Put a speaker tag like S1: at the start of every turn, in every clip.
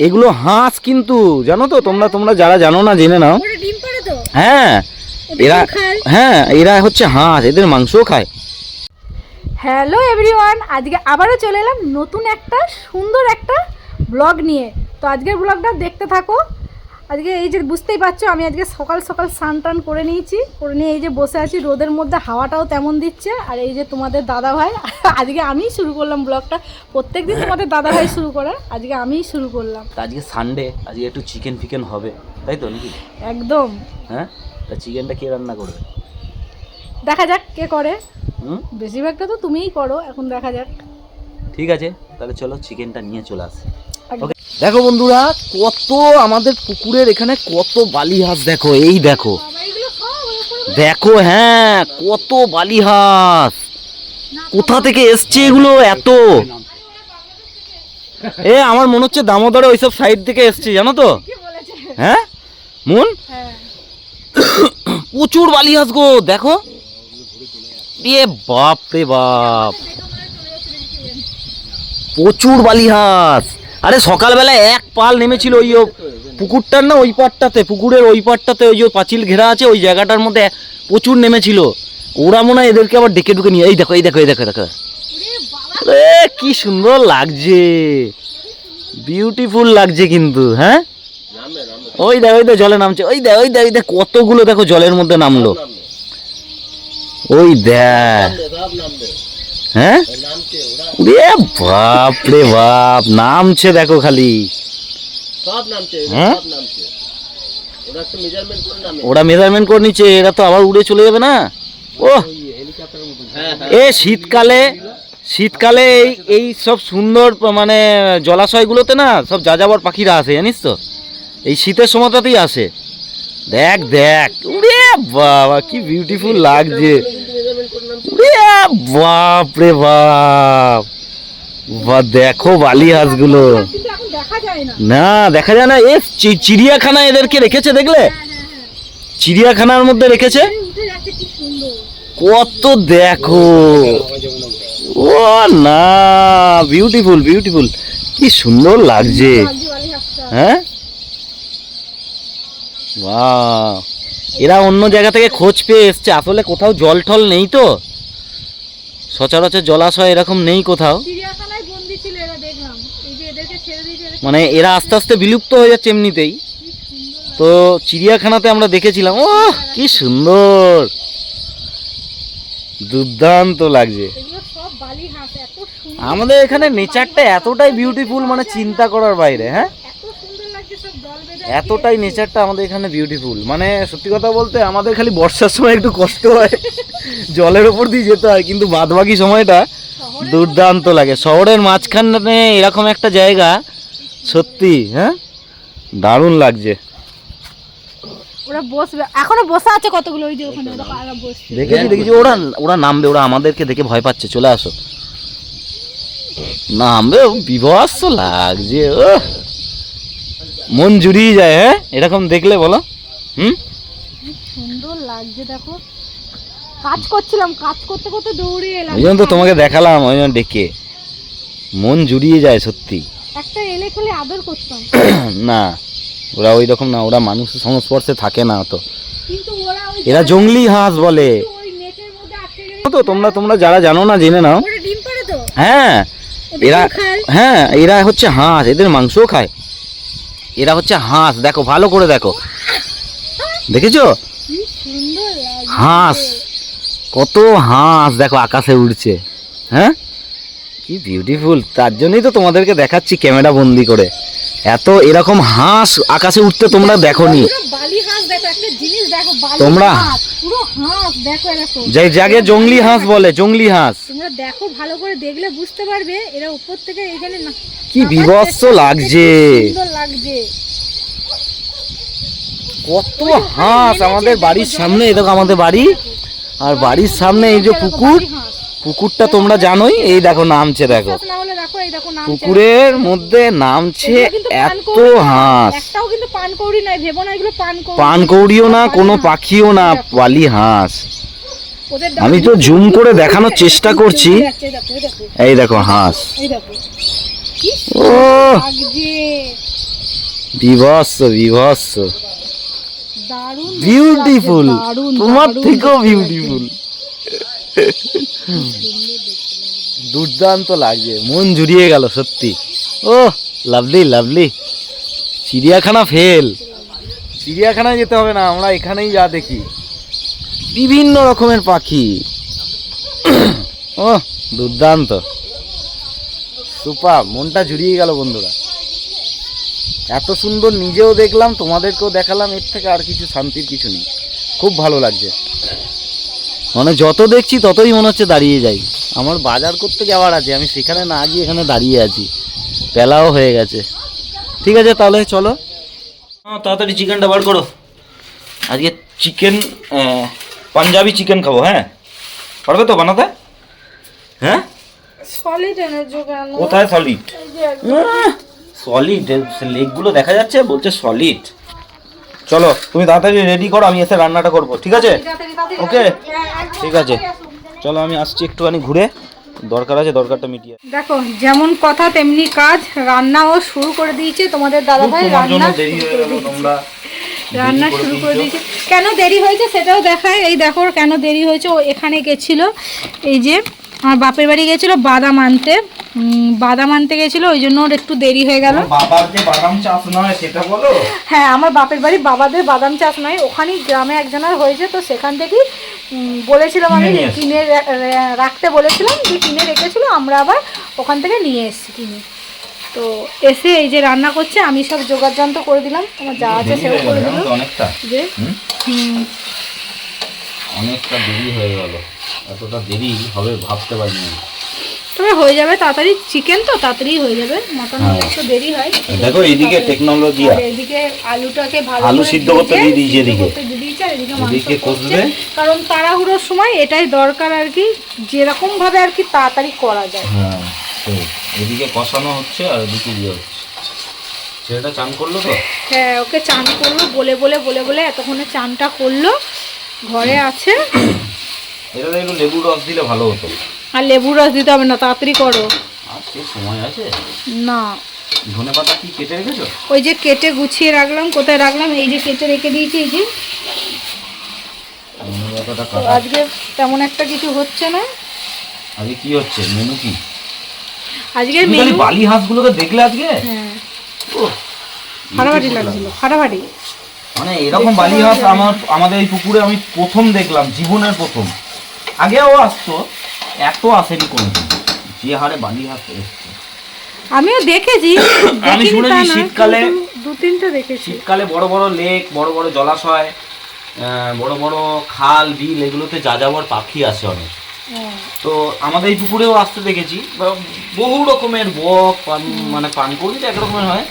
S1: এগুলো হাঁস কিন্তু, জানো তো তোমরা, তোমরা যারা জানো না জেনে নাও। হ্যাঁ এরা, হ্যাঁ এরা হচ্ছে হাঁস, এদের মাংসও খায়।
S2: হ্যালো এভরিওয়ান, আজকে আবারও চলে এলাম নতুন একটা সুন্দর একটা ব্লগ নিয়ে। তো আজকের ব্লগটা দেখতে থাকো। আজকে এই যে বুঝতেই পারছো, আমি আজকে সকাল সকাল স্নান টান করে নিয়েছি, করে নিয়ে এই যে বসে আছি রোদের মধ্যে, হাওয়াটাও তেমন দিচ্ছে। আর এই যে তোমাদের দাদা ভাই, আজকে আমিই শুরু করলাম ব্লগটা। প্রত্যেকদিন তোমাদের দাদা ভাই শুরু করে, আজকে আমিই শুরু করলাম।
S1: আজকে সানডে, আজকে একটু চিকেন ফিকেন হবে, তাই তো নাকি?
S2: একদম।
S1: হ্যাঁ, তা চিকেনটা কে রান্না করবে?
S2: দেখা যাক কে করে। বেশিরভাগটা তো তুমিই করো, এখন দেখা যাক।
S1: ঠিক আছে, তাহলে চলো চিকেনটা নিয়ে চলে আসি। দেখো বন্ধুরা, কত আমাদের পুকুরের এখানে কত বালি হাঁস, দেখো এই দেখো, দেখো হ্যাঁ কত বালি হাঁস, কোথা থেকে এসছে এগুলো এত? এ আমার মনে হচ্ছে দামোদরে ওইসব সাইড থেকে এসছে, জানো তো? হ্যাঁ মন, প্রচুর বালি হাঁস গো, দেখো। এ বাপ রে বাপ, প্রচুর বালি হাঁস। আরে সকালবেলা এক পাল নেমেছিল ওই পুকুরটার না ওই পাড়টাতে, পুকুরের ওই পাড়টাতে, ওই যে পাঁচিল ঘেরা আছে ওই জায়গাটার মধ্যে প্রচুর নেমেছিল। ওরা মনে হয় এদেরকে আবার ডেকে ডুকে নিয়ে, এই দেখো এই দেখো এই দেখো দেখো, কি সুন্দর লাগছে, বিউটিফুল লাগছে কিন্তু। হ্যাঁ ওই দেখ ওই দেখ জলে নামছে, ওই দেখ ওই দেখ ওই দেখ কতগুলো দেখো জলের মধ্যে নামলো, ওই দেখ। হ্যাঁ রে বাপ রে বাপ, নামছে দেখো খালি, হ্যাঁ ওরা মেজারমেন্ট করে নিচ্ছে, এরা তো আবার উড়ে চলে যাবে না। ও এ শীতকালে, শীতকালে এই সব সুন্দর মানে জলাশয়গুলোতে না সব যাযাবর পাখিরা আসে, জানিস তো? এই শীতের সময়টাতেই আসে। দেখ দেখ, উড়ে বাবা কি বিউটিফুল লাগছে, বাপ রে বাপ, দেখো বালি হাঁসগুলো। না দেখা যায় না, এ চিড়িয়াখানা এদেরকে রেখেছে, দেখলে? চিড়িয়াখানার মধ্যে রেখেছে কত, দেখো। ও না, বিউটিফুল বিউটিফুল, কি সুন্দর লাগছে। হ্যাঁ বাহ, এরা অন্য জায়গা থেকে খোঁজ পেয়ে এসছে, আসলে কোথাও জল টল নেই তো, সচরাচর জলাশয় এরকম নেই কোথাও, মানে এরা আস্তে আস্তে বিলুপ্ত হয়ে যাচ্ছে এমনিতেই। তো চিড়িয়াখানাতে আমরা দেখেছিলাম, ও কি সুন্দর, দুর্দান্ত লাগছে। আমাদের এখানে নেচারটা এতটাই বিউটিফুল, মানে চিন্তা করার বাইরে। হ্যাঁ এতটাই নেচারটা আমাদের এখানে বিউটিফুল, মানে সত্যি কথা বলতে আমাদের খালি বর্ষার সময় একটু কষ্ট হয়, জলের ওপর দিয়ে যেতে হয়, কিন্তু বাদবাকি সময়টা দুর্দান্ত লাগে। শহরের মাঝখানে এরকম একটা জায়গা, সত্যি হ্যাঁ দারুণ লাগছে।
S2: ওরা বসবে, এখনো বসে আছে কতগুলো, ওই যে ওখানে
S1: দেখেছি দেখেছি, ওরা ওরা নামবে, ওরা আমাদেরকে দেখে ভয় পাচ্ছে, চলে আসো, নামবে, বিভৎস লাগছে, ও মন জুড়িয়ে যায়। হ্যাঁ এরকম দেখলে বলো,
S2: সুন্দর লাগছে। দেখো কাজ করছিলাম, কাজ করতে করতে দৌড়ে এলাম,
S1: ওই জন্য তো তোমাকে দেখালাম, ওই জন্য ডেকে, মন জুড়িয়ে যায় সত্যি।
S2: একটা এলে খেলে আদর করতাম
S1: না ওরা ওই রকম না, ওরা মানুষের সংস্পর্শে থাকে না তো,
S2: কিন্তু
S1: এরা জংলি হাঁস বলে। তো তোমরা, তোমরা যারা জানো না জেনে নাও। হ্যাঁ এরা, হ্যাঁ এরা হচ্ছে হাঁস, এদের মাংসও খায়। এরা হচ্ছে হাঁস, দেখো ভালো করে দেখো, দেখেছো? হাঁস, কত হাঁস দেখো আকাশে উড়ছে। হ্যাঁ কি বিউটিফুল, তার জন্যই তো তোমাদেরকে দেখাচ্ছি ক্যামেরা বন্দি করে। এত এরকম হাঁস আকাশে উঠতে তোমরা দেখোনি তোমরা, যে জায়গায় জংলি হাঁস বলে, জংলি হাঁস।
S2: তোমরা দেখো ভালো করে, দেখলে বুঝতে পারবে এরা উপর থেকে এখানে না,
S1: কি বিভৎস লাগছে,
S2: সুন্দর লাগছে।
S1: কত হাঁস আমাদের বাড়ির সামনে, দেখো আমাদের বাড়ি, আর বাড়ির সামনে এই যে পুকুর, পুকুরটা তোমরা জানোই, এই দেখো নামছে, দেখো পুকুরের মধ্যে নামছে এত হাঁস।
S2: একটাও কিন্তু পানকৌড়ি নাই, ভেবো না এগুলো
S1: পানকৌড়িও না, কোনো পাখিও না, বালি হাঁস। আমি তো জুম করে দেখানোর চেষ্টা করছি, এই দেখো হাঁস। ও বিভৎস বিভৎস,
S2: দারুণ
S1: বিউটিফুল,
S2: দারুণ,
S1: তোমার
S2: দারুণ
S1: থেকেও
S2: দেখতে
S1: বিউটিফুল। দুর্দান্ত লাগছে, মন জুড়িয়ে গেল সত্যি। ও লাভলি লাভলি। চিড়িয়াখানা ফেল, চিড়িয়াখানায় যেতে হবে না, আমরা এখানেই যা দেখি বিভিন্ন রকমের পাখি। ও দুর্দান্ত, সুপার, মনটা জুড়িয়ে গেল বন্ধুরা। এত সুন্দর নিজেও দেখলাম, তোমাদেরকেও দেখালাম, এর থেকে আর কিছু শান্তির কিছু নেই। খুব ভালো লাগছে, মানে যত দেখছি ততই মনে হচ্ছে দাঁড়িয়ে যাই। আমার বাজার করতে যাওয়ার আছে, আমি সেখানে না গিয়ে এখানে দাঁড়িয়ে আছি, বেলাও হয়ে গেছে। ঠিক আছে তাহলে চলো, তাড়াতাড়ি চিকেনটা বার করো। আজকে চিকেন, পাঞ্জাবি চিকেন খাবো। হ্যাঁ পারবে তো বানাতে? হ্যাঁ
S2: সলিড এনার্জি কেন?
S1: কোথায় সলিড? সলিড লেগগুলো দেখা যাচ্ছে, বলছে সলিড। চলো তুমি তাড়াতাড়ি রেডি করো, আমি এসে রান্নাটা করবো। ঠিক আছে? ওকে ঠিক আছে, চলো আমি আসছি একটুখানি ঘুরে, দরকার আছে, দরকারটা মিটিয়ে।
S2: দেখো যেমন কথা তেমনি কাজ, রান্নাও শুরু করে দিয়েছে তোমাদের দাদা ভাই।
S1: তোমার জন্য
S2: রান্না
S1: দেরি হয়ে গেল, তোমরা
S2: রান্না শুরু করে দিয়েছে। কেন দেরি হয়েছে সেটাও দেখায়, এই দেখো কেন দেরি হয়েছে। ও এখানে গেছিল, এই যে আমার বাপের বাড়ি গেছিল বাদাম আনতে, বাদাম আনতে গেছিল, ওই জন্য ওর একটু দেরি হয়ে গেল।
S1: বাবার যে বাদাম চাষ নয় সেটা বলো?
S2: হ্যাঁ আমার বাপের বাড়ি বাবাদের বাদাম চাষ নয়, ওখানেই গ্রামে একজনের হয়েছে, তো সেখান থেকেই বলেছিলাম আমি কিনে রাখতে বলেছিলাম, যে কিনে রেখেছিল, আমরা আবার ওখান থেকে নিয়ে এসেছি কিনে। তো এসে এই যে রান্না করছে, আমি সব জোগাড় যন্ত্র করে দিলাম, আমার যা আছে সেও করে দিল।
S1: অনেকটা
S2: যে
S1: অনেকটা দেরি হয়ে গেল, এতটা দেরি হবে ভাবতে পারিনি।
S2: তবে হয়ে যাবে তাড়াতাড়ি, চিকেন তো তাড়াতাড়ি হয়ে যাবে, মটন একটু দেরি হয়।
S1: দেখো এইদিকে টেকনোলজি,
S2: এদিকে আলুটাকে ভালো
S1: আলু
S2: করে
S1: সিদ্ধ করতে দিয়ে দিয়েছি, এদিকে
S2: এদিকে
S1: কষবে,
S2: কারণ তাড়াহুড়োর সময় এটাই দরকার আর কি, যেরকম ভাবে আর কি তাড়াতাড়ি করা যায়।
S1: হ্যাঁ এদিকে কষানো হচ্ছে আর এদিকে দিয়ে হচ্ছে। ছেলেটা চান করলো তো?
S2: হ্যাঁ ওকে চান করলো, বলে বলে বলে বলে এতক্ষণে চানটা করলো, ঘরে আছে।
S1: এটাতে একটু লেবুর রস দিলে ভালো হতো।
S2: আর লেবুর রস দিতে হবে না, তাড়াতাড়ি করো।
S1: আজকে সময় আছে
S2: না,
S1: ধনেপাতা কি কেটে রেখেছো?
S2: ওই যে কেটে গুছিয়ে রাখলাম, কোথায় রাখলাম, এই যে কেটে রেখে দিয়েছি, এই যে।
S1: ধনেপাতাটা
S2: তো
S1: কাটা।
S2: আজকে তেমন একটা কিছু হচ্ছে না।
S1: আজকে কি হচ্ছে মেনু কি?
S2: আজকে
S1: তুমি খালি বালি হাঁসগুলোকে দেখলে আজকে?
S2: হ্যাঁ
S1: ওহ,
S2: ফাটাফাটি লাগছিল, ফাটাফাটি।
S1: মানে এরকম বালি হাঁস আমাদের এই পুকুরে আমি প্রথম দেখলাম, জীবনের প্রথম। আগেও আসতো, এত আসেনি কোনোদিন যে হারে বালি হাঁস এসছে।
S2: আমিও দেখেছি,
S1: আমি শুনেছি শীতকালে
S2: দু তিনটে দেখেছি।
S1: শীতকালে বড় বড় লেক, বড় বড় জলাশয়, বড় বড় খাল বিল, এগুলোতে যাযাবর পাখি আসে অনেক। তো আমাদের এই পুকুরেও আসতে দেখেছি, বহু রকমের বক, মানে পানকৌড়ি তো এক রকমের হয়,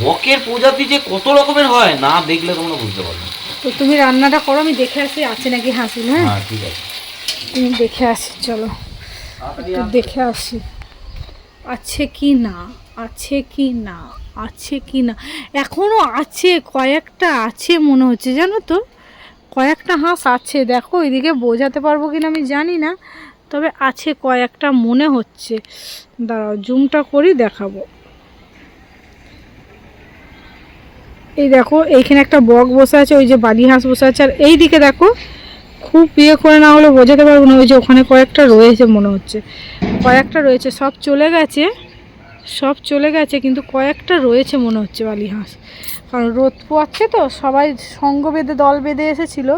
S1: বকের প্রজাতি যে কত রকমের হয় না দেখলে তোমরা বুঝতে পারবে।
S2: তো তুমি রান্নাটা করো, আমি দেখে আসি আছে নাকি হাসিল। হ্যাঁ
S1: হ্যাঁ ঠিক আছে,
S2: তুমি দেখে আসি, চলো একটু দেখে আসি আছে কি না, আছে কি না, আছে কি না। এখনো আছে, কয়েকটা আছে মনে হচ্ছে, জানো তো, কয়েকটা হাঁস আছে। দেখো এদিকে বোঝাতে পারবো কিনা আমি জানি না, তবে আছে কয়েকটা মনে হচ্ছে। দাঁড়াও জুমটা করি, দেখাবো। এই দেখো এইখানে একটা বক বসে আছে, ওই যে বালি হাঁস বসে আছে, আর এই দিকে দেখো, খুব ইয়ে করে না হলে বোঝাতে পারবো না, ওই যে ওখানে কয়েকটা রয়েছে মনে হচ্ছে, কয়েকটা রয়েছে, সব চলে গেছে, সব চলে গেছে, কিন্তু কয়েকটা রয়েছে মনে হচ্ছে বালি হাঁস। কারণ রোদ পোয়াচ্ছে তো, সবাই সঙ্গ বেঁধে দল বেঁধে এসেছিল,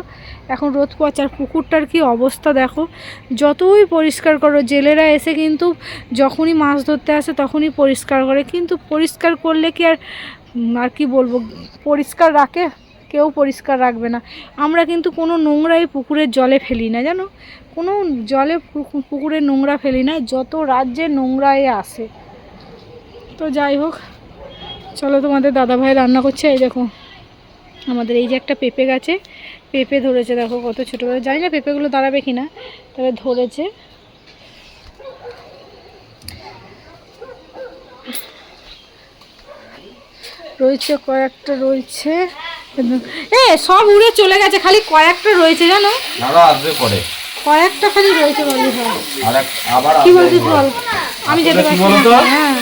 S2: এখন রোদ পোয়াচ্ছে। আর পুকুরটার কি অবস্থা দেখো, যতই পরিষ্কার করো, জেলেরা এসে কিন্তু যখনই মাছ ধরতে আসে তখনই পরিষ্কার করে, কিন্তু পরিষ্কার করলে কি আর কি বলবো, পরিষ্কার রাখে? কেউ পরিষ্কার রাখবে না। আমরা কিন্তু কোনো নোংরাই পুকুরের জলে ফেলি না, জানো, কোনো জলে পুকুরে নোংরা ফেলি না, যত রাজ্যে নোংরায় আসে। তো যাই হোক, চলো তোমাদের দাদাভাই রান্না করছে। এই দেখো আমাদের এই যে একটা পেঁপে গাছে পেঁপে ধরেছে, দেখো কত ছোটোবেলা, জানি না পেঁপেগুলো দাঁড়াবে কি না, তবে ধরেছে। রয়েছে কয়েকটা, রয়েছে, সব উড়ে চলে গেছে, খালি কয়েকটা রয়েছে, জানো,
S1: আসবে পরে,
S2: কয়েকটা খালি রয়েছে। বলি
S1: আবার
S2: কি বলছিস বল, আমি যেতে পারছি না। হ্যাঁ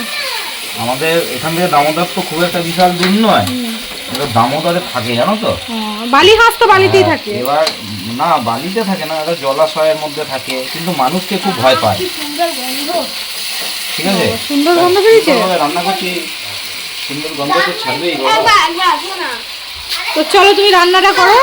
S1: আমাদের এখান থেকে দামোদর তো খুব একটা বিশাল দূর নয়, এবার দামোদরে থাকে জানো তো।
S2: বালি হাঁস তো বালিতেই
S1: হ্যাঁ,
S2: থাকে।
S1: এবার না বালিতে থাকে না, এটা জলাশয়ের মধ্যে থাকে, কিন্তু মানুষকে খুব ভয় পায়। ঠিক আছে,
S2: সুন্দর গন্ধ বেরিয়েছে।
S1: রান্না করছি, সুন্দর গন্ধ তো ছাড়বেই।
S2: তো চলো তুমি রান্নাটা করো।